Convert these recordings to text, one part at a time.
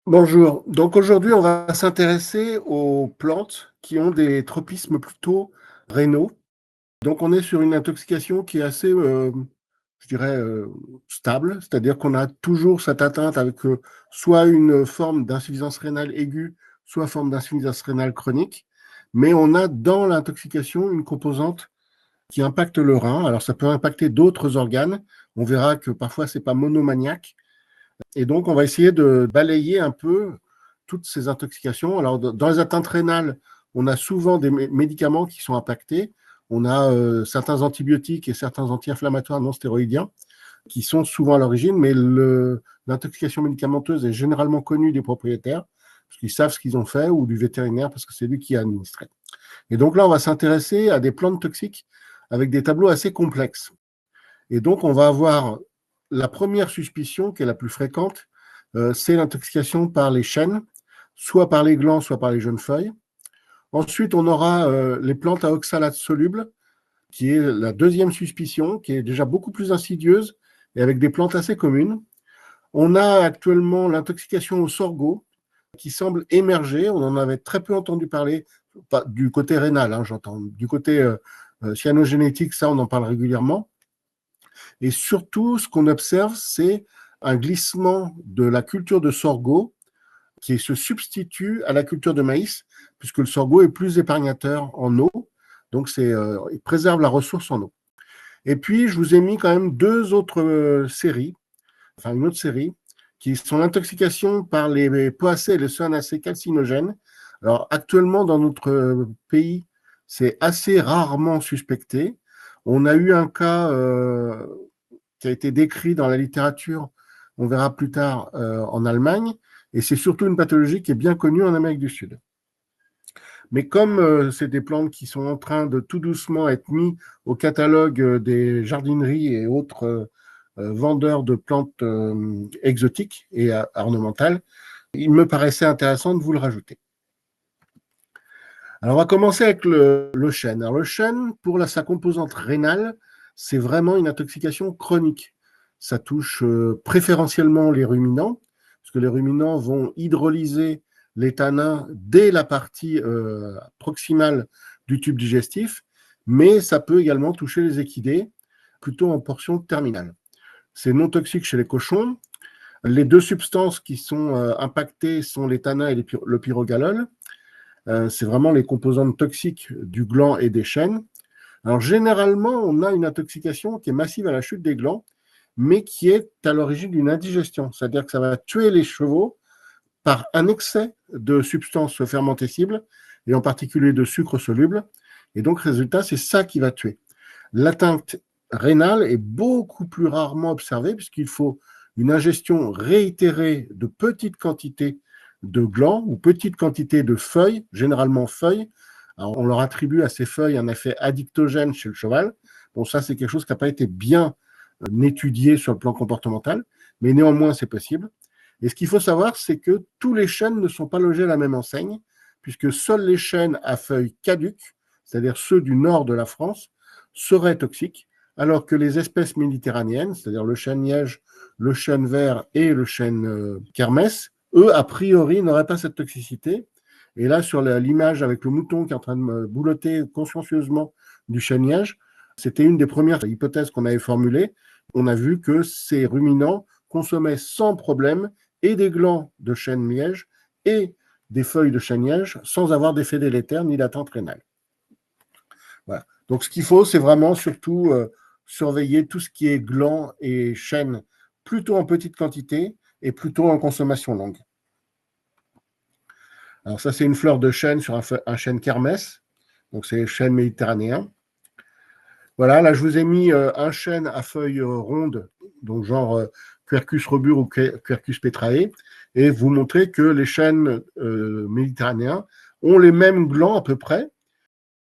Bonjour. Donc aujourd'hui, on va s'intéresser aux plantes qui ont des tropismes plutôt rénaux. Donc on est sur une intoxication qui est assez, je dirais, stable, c'est-à-dire qu'on a toujours cette atteinte avec soit une forme d'insuffisance rénale aiguë, soit forme d'insuffisance rénale chronique. Mais on a dans l'intoxication une composante qui impacte le rein. Alors ça peut impacter d'autres organes. On verra que parfois c'est pas monomaniaque. Et donc, on va essayer de balayer un peu toutes ces intoxications. Alors, dans les atteintes rénales, on a souvent des médicaments qui sont impactés. On a certains antibiotiques et certains anti-inflammatoires non stéroïdiens qui sont souvent à l'origine, mais l'intoxication médicamenteuse est généralement connue des propriétaires, parce qu'ils savent ce qu'ils ont fait, ou du vétérinaire, parce que c'est lui qui a administré. Et donc là, on va s'intéresser à des plantes toxiques avec des tableaux assez complexes. Et donc, on va avoir la première suspicion, qui est la plus fréquente, c'est l'intoxication par les chênes, soit par les glands, soit par les jeunes feuilles. Ensuite, on aura les plantes à oxalate soluble, qui est la deuxième suspicion, qui est déjà beaucoup plus insidieuse et avec des plantes assez communes. On a actuellement l'intoxication au sorgho, qui semble émerger. On en avait très peu entendu parler, pas, du côté rénal, hein, j'entends. Du côté cyanogénétique, ça, on en parle régulièrement. Et surtout, ce qu'on observe, c'est un glissement de la culture de sorgho qui se substitue à la culture de maïs, puisque le sorgho est plus épargnateur en eau, donc il préserve la ressource en eau. Et puis, je vous ai mis quand même deux autres séries, enfin une autre série, qui sont l'intoxication par les poacées et les cyanacées calcinogènes. Alors, actuellement, dans notre pays, c'est assez rarement suspecté. On a eu un cas qui a été décrit dans la littérature, on verra plus tard, en Allemagne, et c'est surtout une pathologie qui est bien connue en Amérique du Sud. Mais comme c'est des plantes qui sont en train de tout doucement être mis au catalogue des jardineries et autres vendeurs de plantes exotiques et ornementales, il me paraissait intéressant de vous le rajouter. Alors, on va commencer avec le chêne. Alors, le chêne, pour sa composante rénale, c'est vraiment une intoxication chronique. Ça touche préférentiellement les ruminants, parce que les ruminants vont hydrolyser les tanins dès la partie proximale du tube digestif, mais ça peut également toucher les équidés, plutôt en portion terminale. C'est non toxique chez les cochons. Les deux substances qui sont impactées sont les tanins et le pyrogalol. C'est vraiment les composantes toxiques du gland et des chênes. Alors, généralement, on a une intoxication qui est massive à la chute des glands, mais qui est à l'origine d'une indigestion. C'est-à-dire que ça va tuer les chevaux par un excès de substances fermentescibles, et en particulier de sucre soluble. Et donc, résultat, c'est ça qui va tuer. L'atteinte rénale est beaucoup plus rarement observée, puisqu'il faut une ingestion réitérée de petites quantités de glands ou petites quantités de feuilles, généralement feuilles. Alors, on leur attribue à ces feuilles un effet addictogène chez le cheval. Bon, ça, c'est quelque chose qui n'a pas été bien étudié sur le plan comportemental, mais néanmoins, c'est possible. Et ce qu'il faut savoir, c'est que tous les chênes ne sont pas logés à la même enseigne, puisque seuls les chênes à feuilles caduques, c'est-à-dire ceux du nord de la France, seraient toxiques, alors que les espèces méditerranéennes, c'est-à-dire le chêne liège, le chêne vert et le chêne kermès, eux, a priori, n'auraient pas cette toxicité. Et là, sur l'image avec le mouton qui est en train de me boulotter consciencieusement du chêne liège, c'était une des premières hypothèses qu'on avait formulées. On a vu que ces ruminants consommaient sans problème et des glands de chêne liège et des feuilles de chêne liège sans avoir d'effet délétère ni d'attente rénale. Voilà. Donc, ce qu'il faut, c'est vraiment surtout surveiller tout ce qui est gland et chêne plutôt en petite quantité et plutôt en consommation longue. Alors, ça, c'est une fleur de chêne sur un chêne kermès. Donc, c'est chêne méditerranéen. Voilà, là, je vous ai mis un chêne à feuilles rondes, donc genre Quercus robur ou Quercus petrae, et vous montrer que les chênes méditerranéens ont les mêmes glands à peu près,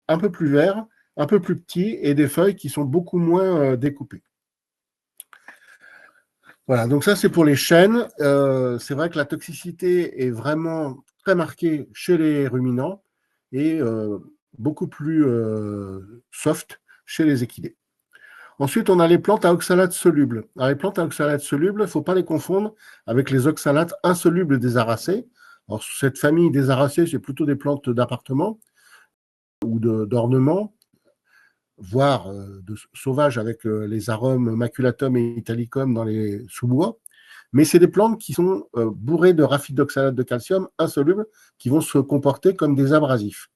un peu plus verts, un peu plus petits, et des feuilles qui sont beaucoup moins découpées. Voilà, donc ça c'est pour les chênes. C'est vrai que la toxicité est vraiment très marquée chez les ruminants et beaucoup plus soft chez les équidés. Ensuite, on a les plantes à oxalate soluble. Alors, les plantes à oxalate soluble, il ne faut pas les confondre avec les oxalates insolubles des aracées. Alors, cette famille des aracées, c'est plutôt des plantes d'appartement ou d'ornement, voire de sauvages avec les arômes maculatum et italicum dans les sous-bois. Mais c'est des plantes qui sont bourrées de rafidoxalate de calcium insolubles qui vont se comporter comme des abrasifs.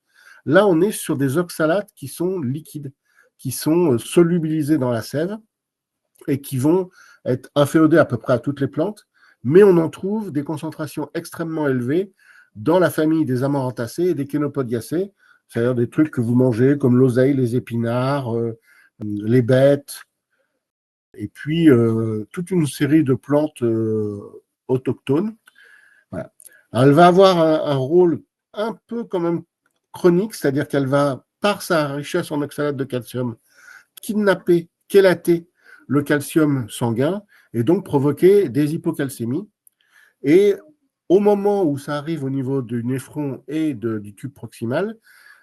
Là, on est sur des oxalates qui sont liquides, qui sont solubilisés dans la sève et qui vont être inféodés à peu près à toutes les plantes, mais on en trouve des concentrations extrêmement élevées dans la famille des amarantacées et des chénopodiacées, c'est-à-dire des trucs que vous mangez comme l'oseille, les épinards, les bêtes, et puis toute une série de plantes autochtones. Voilà. Alors, elle va avoir un rôle un peu quand même chronique, c'est-à-dire qu'elle va, par sa richesse en oxalate de calcium, kidnapper, chélater le calcium sanguin et donc provoquer des hypocalcémies. Et au moment où ça arrive au niveau du néphron et du tube proximal,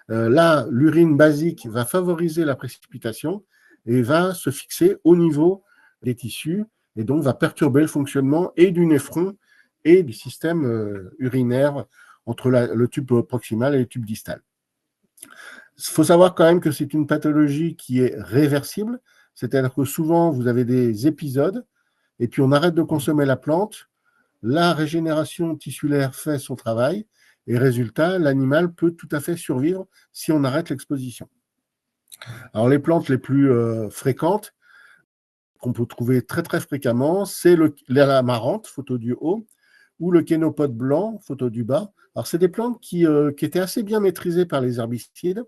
là, l'urine basique va favoriser la précipitation et va se fixer au niveau des tissus et donc va perturber le fonctionnement et du néphron et du système urinaire entre le tube proximal et le tube distal. Il faut savoir quand même que c'est une pathologie qui est réversible, c'est-à-dire que souvent vous avez des épisodes et puis on arrête de consommer la plante, la régénération tissulaire fait son travail et résultat, l'animal peut tout à fait survivre si on arrête l'exposition. Alors les plantes les plus fréquentes qu'on peut trouver très très fréquemment, c'est l'amarante, photo du haut, ou le chénopode blanc, photo du bas. Alors c'est des plantes qui étaient assez bien maîtrisées par les herbicides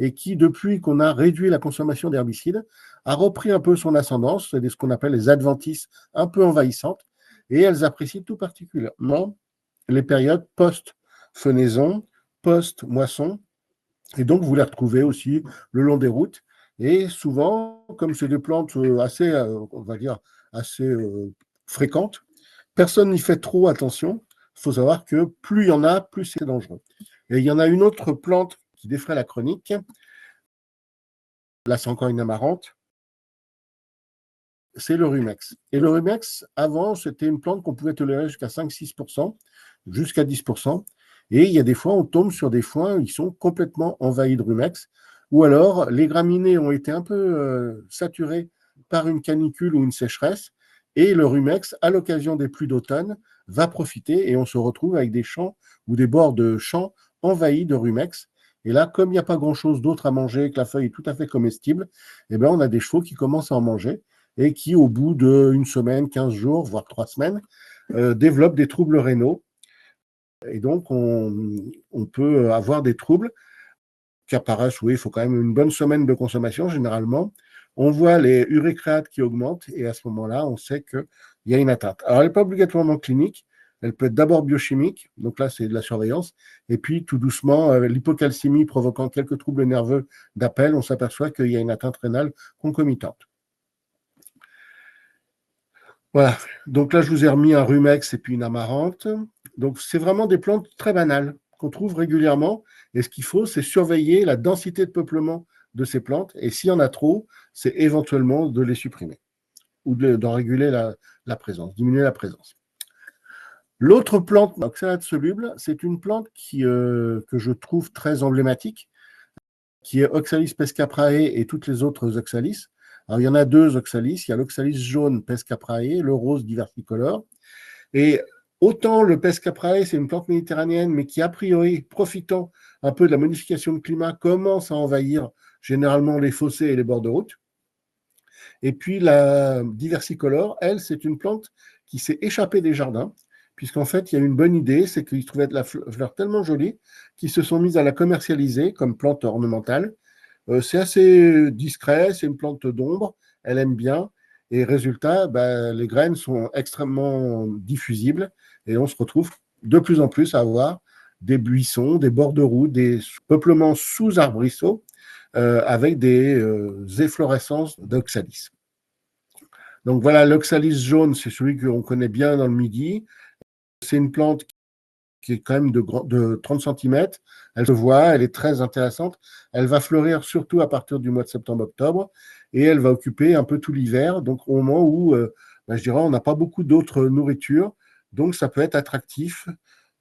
et qui, depuis qu'on a réduit la consommation d'herbicides, a repris un peu son ascendance, c'est ce qu'on appelle les adventices un peu envahissantes, et elles apprécient tout particulièrement les périodes post-fenaison, post-moisson, et donc vous les retrouvez aussi le long des routes, et souvent, comme c'est des plantes assez, on va dire, assez fréquentes, personne n'y fait trop attention. Il faut savoir que plus il y en a, plus c'est dangereux. Et il y en a une autre plante qui défraie la chronique, là c'est encore une amarante, c'est le rumex. Et le rumex, avant, c'était une plante qu'on pouvait tolérer jusqu'à 5-6%, jusqu'à 10%. Et il y a des fois, on tombe sur des foins, ils sont complètement envahis de rumex. Ou alors, les graminées ont été un peu saturées par une canicule ou une sécheresse. Et le rumex, à l'occasion des pluies d'automne, va profiter et on se retrouve avec des champs ou des bords de champs envahis de rumex. Et là, comme il n'y a pas grand-chose d'autre à manger, que la feuille est tout à fait comestible, eh bien, on a des chevaux qui commencent à en manger et qui, au bout d'une semaine, 15 jours, voire 3 semaines, développent des troubles rénaux. Et donc, on peut avoir des troubles qui apparaissent, oui, il faut quand même une bonne semaine de consommation, généralement. On voit les urécréates qui augmentent, et à ce moment-là, on sait qu'il y a une atteinte. Alors, elle n'est pas obligatoirement clinique, elle peut être d'abord biochimique, donc là, c'est de la surveillance, et puis, tout doucement, l'hypocalcémie provoquant quelques troubles nerveux d'appel, on s'aperçoit qu'il y a une atteinte rénale concomitante. Voilà, donc là, je vous ai remis un rumex et puis une amarante. Donc, c'est vraiment des plantes très banales qu'on trouve régulièrement. Et ce qu'il faut, c'est surveiller la densité de peuplement de ces plantes. Et s'il y en a trop, c'est éventuellement de les supprimer ou d'en réguler la présence, diminuer la présence. L'autre plante oxalate soluble, c'est une plante que je trouve très emblématique, qui est Oxalis pescaprae et toutes les autres Oxalis. Alors, il y en a deux Oxalis. Il y a l'Oxalis jaune pescaprae, le rose diversicolore. Et autant le pescaprae, c'est une plante méditerranéenne, mais qui, a priori, profitant un peu de la modification de climat, commence à envahir généralement les fossés et les bords de route. Et puis la diversicolore, elle, c'est une plante qui s'est échappée des jardins, puisqu'en fait, il y a une bonne idée, c'est qu'ils trouvaient de la fleur tellement jolie qu'ils se sont mis à la commercialiser comme plante ornementale. C'est assez discret, c'est une plante d'ombre, elle aime bien, et résultat, les graines sont extrêmement diffusibles, et on se retrouve de plus en plus à avoir des buissons, des bords de route, des peuplements sous arbrisseaux, avec des efflorescences d'oxalis. Donc voilà, l'oxalis jaune, c'est celui qu'on connaît bien dans le Midi. C'est une plante qui est quand même de 30 cm. Elle se voit, elle est très intéressante. Elle va fleurir surtout à partir du mois de septembre-octobre et elle va occuper un peu tout l'hiver, donc au moment où, je dirais, on n'a pas beaucoup d'autres nourritures, donc ça peut être attractif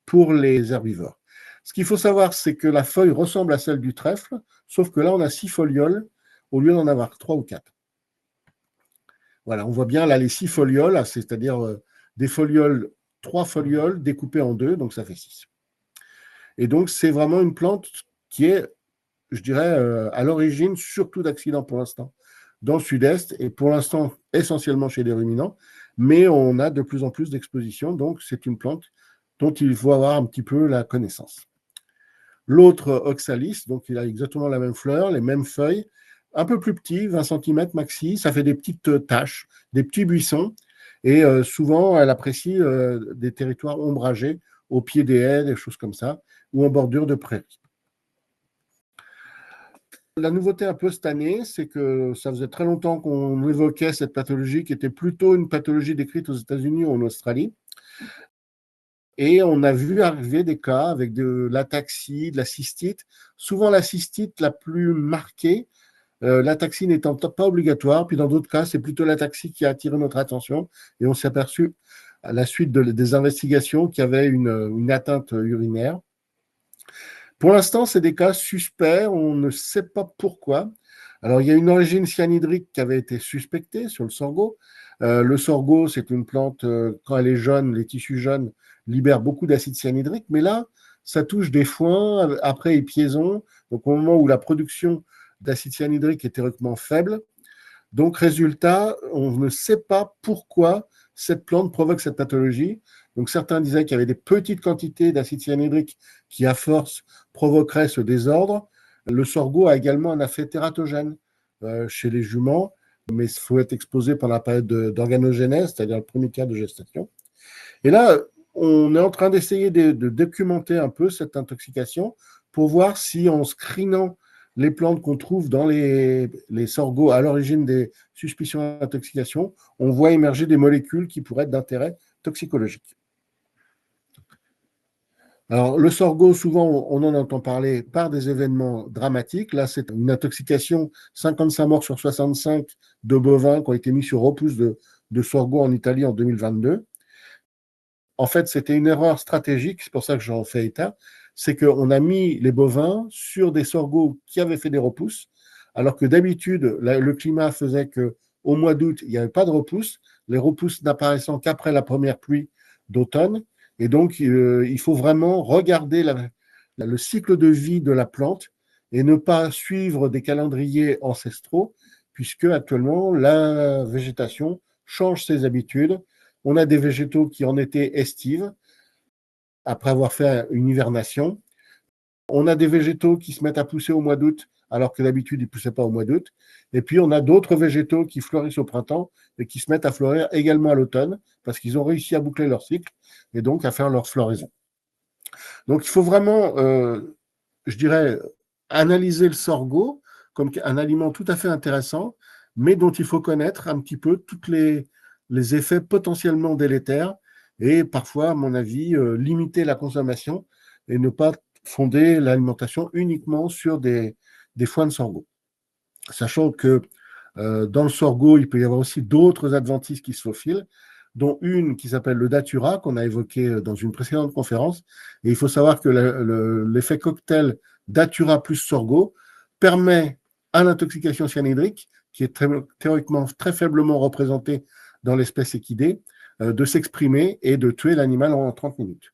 pour les herbivores. Ce qu'il faut savoir, c'est que la feuille ressemble à celle du trèfle, sauf que là, on a 6 folioles au lieu d'en avoir 3 ou 4. Voilà, on voit bien là les 6 folioles, c'est-à-dire des folioles, 3 folioles découpées en 2, donc ça fait 6. Et donc, c'est vraiment une plante qui est, je dirais, à l'origine surtout d'accidents pour l'instant dans le sud-est et pour l'instant essentiellement chez les ruminants, mais on a de plus en plus d'expositions, donc c'est une plante dont il faut avoir un petit peu la connaissance. L'autre oxalis, donc il a exactement la même fleur, les mêmes feuilles, un peu plus petit, 20 cm maxi, ça fait des petites taches, des petits buissons, et souvent elle apprécie des territoires ombragés, au pied des haies, des choses comme ça, ou en bordure de prairies. La nouveauté un peu cette année, c'est que ça faisait très longtemps qu'on évoquait cette pathologie qui était plutôt une pathologie décrite aux États-Unis ou en Australie. Et on a vu arriver des cas avec de l'ataxie, de la cystite, souvent la cystite la plus marquée, l'ataxie n'étant pas obligatoire, puis dans d'autres cas, c'est plutôt l'ataxie qui a attiré notre attention, et on s'est aperçu à la suite des investigations qu'il y avait une atteinte urinaire. Pour l'instant, c'est des cas suspects, on ne sait pas pourquoi. Alors, il y a une origine cyanhydrique qui avait été suspectée sur le sorgho. Le sorgho, c'est une plante, quand elle est jeune, les tissus jeunes libèrent beaucoup d'acide cyanhydrique, mais là, ça touche des foins, après les piaisons, donc au moment où la production d'acide cyanhydrique est théoriquement faible. Donc, résultat, on ne sait pas pourquoi cette plante provoque cette pathologie. Donc, certains disaient qu'il y avait des petites quantités d'acide cyanhydrique qui, à force, provoqueraient ce désordre. Le sorgho a également un effet tératogène chez les juments, mais il faut être exposé pendant la période d'organogénèse, c'est-à-dire le premier quart de gestation. Et là, on est en train d'essayer de documenter un peu cette intoxication pour voir si, en screenant les plantes qu'on trouve dans les sorghos à l'origine des suspicions d'intoxication, on voit émerger des molécules qui pourraient être d'intérêt toxicologique. Alors, le sorgho, souvent, on en entend parler par des événements dramatiques. Là, c'est une intoxication, 55 morts sur 65 de bovins qui ont été mis sur repousse de sorgho en Italie en 2022. En fait, c'était une erreur stratégique, c'est pour ça que j'en fais état, c'est qu'on a mis les bovins sur des sorghos qui avaient fait des repousses, alors que d'habitude, le climat faisait qu'au mois d'août, il n'y avait pas de repousses, les repousses n'apparaissant qu'après la première pluie d'automne. Et donc, il faut vraiment regarder le cycle de vie de la plante et ne pas suivre des calendriers ancestraux, puisque actuellement, la végétation change ses habitudes. On a des végétaux qui en été estivent, après avoir fait une hivernation. On a des végétaux qui se mettent à pousser au mois d'août, alors que d'habitude, ils ne poussaient pas au mois d'août. Et puis, on a d'autres végétaux qui fleurissent au printemps et qui se mettent à fleurir également à l'automne, parce qu'ils ont réussi à boucler leur cycle et donc à faire leur floraison. Donc, il faut vraiment, je dirais, analyser le sorgho comme un aliment tout à fait intéressant, mais dont il faut connaître un petit peu tous les effets potentiellement délétères et parfois, à mon avis, limiter la consommation et ne pas fonder l'alimentation uniquement sur des foins de sorgho. Sachant que dans le sorgho, il peut y avoir aussi d'autres adventices qui se faufilent, dont une qui s'appelle le datura, qu'on a évoqué dans une précédente conférence. Et il faut savoir que l'effet cocktail datura plus sorgho permet à l'intoxication cyanhydrique, qui est théoriquement très faiblement représentée dans l'espèce équidée, de s'exprimer et de tuer l'animal en 30 minutes.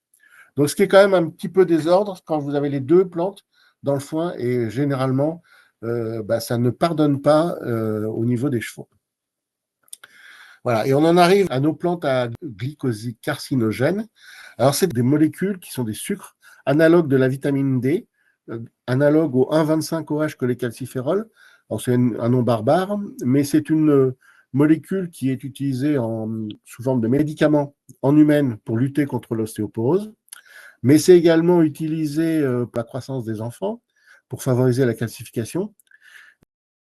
Donc, ce qui est quand même un petit peu désordre quand vous avez les deux plantes dans le foin et généralement, ça ne pardonne pas au niveau des chevaux. Voilà, et on en arrive à nos plantes à glycosides carcinogènes. Alors, c'est des molécules qui sont des sucres analogues de la vitamine D, analogues au 1,25-OH que les calciférols. Alors, c'est un nom barbare, mais c'est une molécule qui est utilisée sous forme de médicament en humaine pour lutter contre l'ostéoporose. Mais c'est également utilisé pour la croissance des enfants, pour favoriser la calcification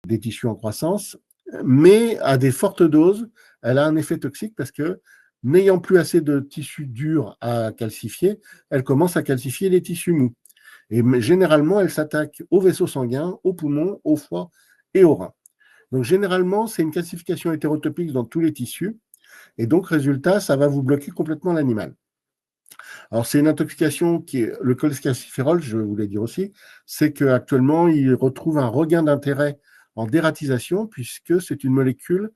des tissus en croissance, mais à des fortes doses, elle a un effet toxique parce que n'ayant plus assez de tissus durs à calcifier, elle commence à calcifier les tissus mous. Et généralement, elle s'attaque aux vaisseaux sanguins, aux poumons, au foie et aux reins. Donc généralement, c'est une calcification hétérotopique dans tous les tissus. Et donc, résultat, ça va vous bloquer complètement l'animal. Alors, c'est une intoxication qui est le cholecalciferol, je voulais dire aussi, c'est qu'actuellement, il retrouve un regain d'intérêt en dératisation, puisque c'est une molécule.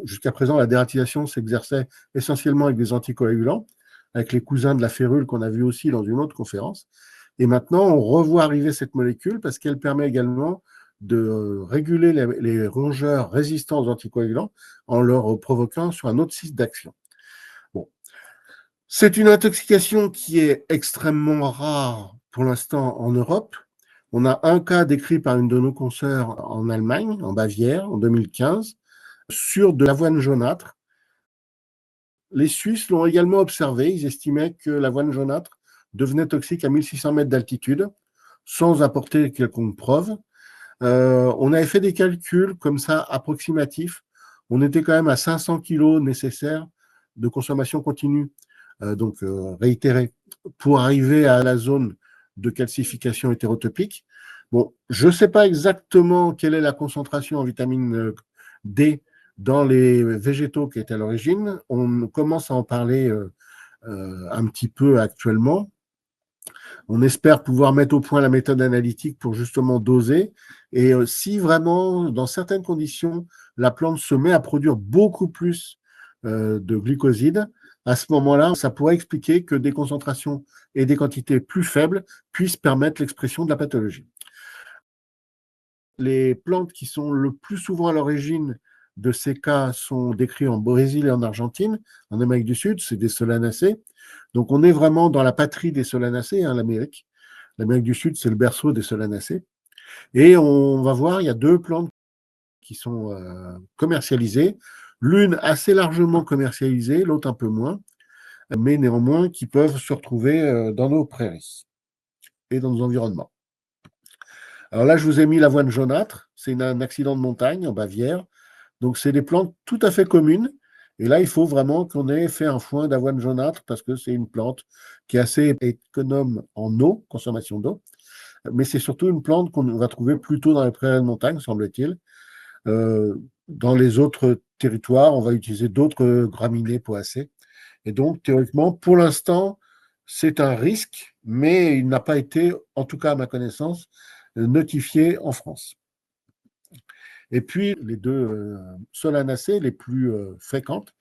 Jusqu'à présent, la dératisation s'exerçait essentiellement avec des anticoagulants, avec les cousins de la férule qu'on a vu aussi dans une autre conférence. Et maintenant, on revoit arriver cette molécule parce qu'elle permet également de réguler les rongeurs résistants aux anticoagulants en leur provoquant sur un autre site d'action. Bon. C'est une intoxication qui est extrêmement rare pour l'instant en Europe. On a un cas décrit par une de nos consoeurs en Allemagne, en Bavière, en 2015, sur de l'avoine jaunâtre. Les Suisses l'ont également observé. Ils estimaient que l'avoine jaunâtre devenait toxique à 1600 mètres d'altitude, sans apporter quelconque preuve. On avait fait des calculs comme ça approximatifs. On était quand même à 500 kilos nécessaires de consommation continue, donc réitérée, pour arriver à la zone de calcification hétérotopique. Bon, je ne sais pas exactement quelle est la concentration en vitamine D dans les végétaux qui étaient à l'origine. On commence à en parler un petit peu actuellement. On espère pouvoir mettre au point la méthode analytique pour justement doser. Et si vraiment, dans certaines conditions, la plante se met à produire beaucoup plus de glucosides, à ce moment-là, ça pourrait expliquer que des concentrations et des quantités plus faibles puissent permettre l'expression de la pathologie. Les plantes qui sont le plus souvent à l'origine de ces cas sont décrites en Brésil et en Argentine, en Amérique du Sud, c'est des solanacées. Donc on est vraiment dans la patrie des solanacées, l'Amérique. L'Amérique du Sud, c'est le berceau des solanacées. Et on va voir, il y a deux plantes qui sont commercialisées, l'une assez largement commercialisée, l'autre un peu moins, mais néanmoins qui peuvent se retrouver dans nos prairies et dans nos environnements. Alors là, je vous ai mis l'avoine jaunâtre, c'est un accident de montagne en Bavière, donc c'est des plantes tout à fait communes, et là, il faut vraiment qu'on ait fait un foin d'avoine jaunâtre parce que c'est une plante qui est assez économe en eau, consommation d'eau, mais c'est surtout une plante qu'on va trouver plutôt dans les prairies de montagne, semble-t-il. Dans les autres territoires, on va utiliser d'autres graminées poacées. Et donc, théoriquement, pour l'instant, c'est un risque, mais il n'a pas été, en tout cas à ma connaissance, notifié en France. Et puis, les deux solanacées les plus fréquentes.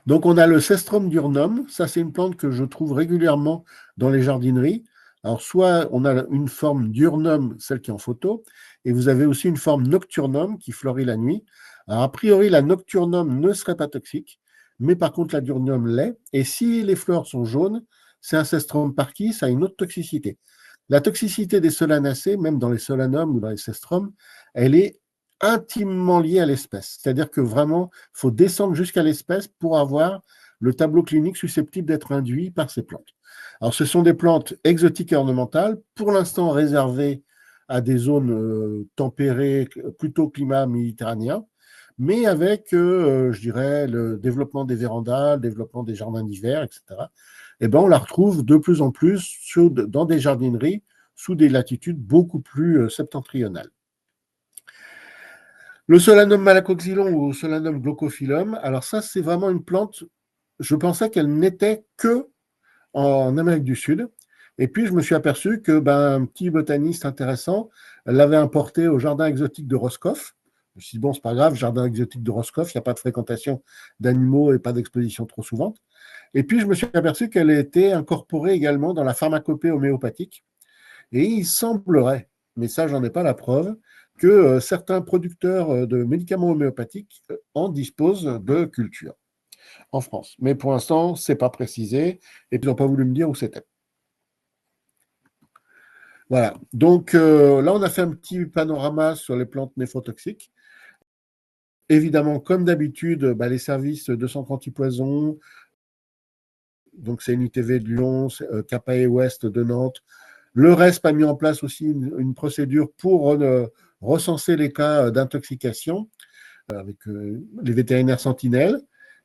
Donc, on a le Cestrum diurnum. Ça, c'est une plante que je trouve régulièrement dans les jardineries. Alors, soit on a une forme diurnum, celle qui est en photo, et vous avez aussi une forme nocturnum qui fleurit la nuit. Alors, a priori, la nocturnum ne serait pas toxique, mais par contre, la diurnum l'est. Et si les fleurs sont jaunes, c'est un Cestrum parkii, ça a une autre toxicité. La toxicité des solanacées, même dans les solanums ou dans les cestrums, elle est intimement liée à l'espèce. C'est-à-dire que vraiment, il faut descendre jusqu'à l'espèce pour avoir le tableau clinique susceptible d'être induit par ces plantes. Alors, ce sont des plantes exotiques et ornementales, pour l'instant réservées à des zones tempérées, plutôt climat méditerranéen, mais avec, je dirais, le développement des vérandas, le développement des jardins d'hiver, etc., eh ben, on la retrouve de plus en plus dans des jardineries sous des latitudes beaucoup plus septentrionales. Le Solanum malacoxylon ou Solanum glaucophyllum, alors ça, c'est vraiment une plante, je pensais qu'elle n'était que en Amérique du Sud. Et puis, je me suis aperçu que un petit botaniste intéressant l'avait importé au jardin exotique de Roscoff. Je me suis dit, bon, c'est pas grave, jardin exotique de Roscoff, il n'y a pas de fréquentation d'animaux et pas d'exposition trop souvent. Et puis, je me suis aperçu qu'elle était incorporée également dans la pharmacopée homéopathique. Et il semblerait, mais ça, j'en ai pas la preuve, que certains producteurs de médicaments homéopathiques en disposent de culture en France. Mais pour l'instant, ce n'est pas précisé et ils n'ont pas voulu me dire où c'était. Voilà. Donc là, on a fait un petit panorama sur les plantes néphrotoxiques. Évidemment, comme d'habitude, les services de centre antipoison, donc c'est NITV de Lyon, CAPAE Ouest de Nantes. Le RESP a mis en place aussi une procédure pour recenser les cas d'intoxication avec les vétérinaires sentinelles.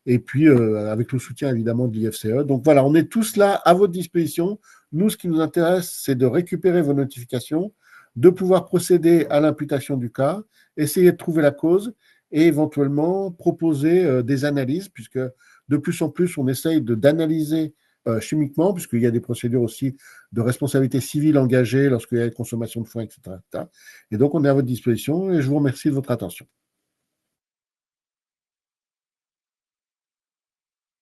et puis avec le soutien évidemment de l'IFCE. Donc voilà, on est tous là à votre disposition. Nous, ce qui nous intéresse, c'est de récupérer vos notifications, de pouvoir procéder à l'imputation du cas, essayer de trouver la cause et éventuellement proposer des analyses, puisque de plus en plus, on essaye d'analyser chimiquement, puisqu'il y a des procédures aussi de responsabilité civile engagées lorsqu'il y a une consommation de foin, etc., etc. Et donc, on est à votre disposition et je vous remercie de votre attention.